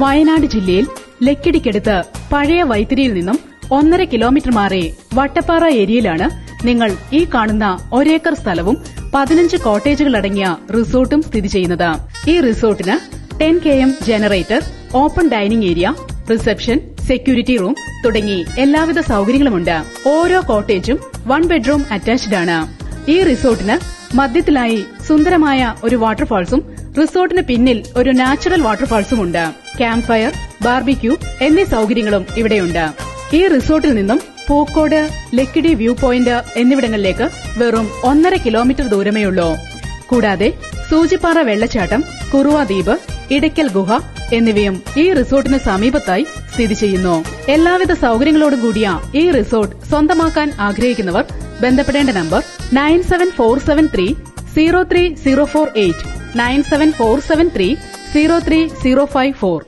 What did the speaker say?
വയനാട് ജില്ലയിൽ ലക്കിടിക്കടുത്ത് പഴയ വൈത്തിരിയിൽ നിന്നും 1.5 കിലോമീറ്റർ മാറി വട്ടപ്പാറ ഏരിയയിലാണ് നിങ്ങൾ ഈ കാണുന്ന ഒരേക്കർ സ്ഥലവും 15 കോട്ടേജുകളടങ്ങിയ റിസോർട്ടും സ്ഥിതി ചെയ്യുന്നത്. ഈ റിസോർട്ടിന് 10 km generator, open dining area, reception, security room തുടങ്ങി എല്ലാവിധ സൌകര്യങ്ങളുമുണ്ട്. ഓരോ കോട്ടേജും 1 ബെഡ്റൂം അറ്റാച്ച്ഡ് ആണ്. ഈ റിസോർട്ടിന് മധ്യത്തിലായി സുന്ദരമായ ഒരു വാട്ടർഫാൾസും റിസോർട്ടിന് പിന്നിൽ ഒരു നാച്ചുറൽ വാട്ടർഫാൾസുമുണ്ട്. ക്യാമ്പ് ഫയർ, ബാർബിക്യൂ എന്നീ സൌകര്യങ്ങളും ഇവിടെയുണ്ട്. ഈ റിസോർട്ടിൽ നിന്നും പൂക്കോട്, ലക്കിടി വ്യൂ പോയിന്റ് എന്നിവിടങ്ങളിലേക്ക് വെറും 1.5 കിലോമീറ്റർ ദൂരമേയുള്ളൂ. കൂടാതെ സൂചിപ്പാറ വെള്ളച്ചാട്ടം, കുറുവ ദ്വീപ്, ഇടയ്ക്കൽ ഗുഹ എന്നിവയും ഈ റിസോർട്ടിന് സമീപത്തായി സ്ഥിതി ചെയ്യുന്നു. എല്ലാവിധ സൌകര്യങ്ങളോടും കൂടിയ ഈ റിസോർട്ട് സ്വന്തമാക്കാൻ ആഗ്രഹിക്കുന്നവർ ബന്ധപ്പെടേണ്ട നമ്പർ 9747303048, 9747303054.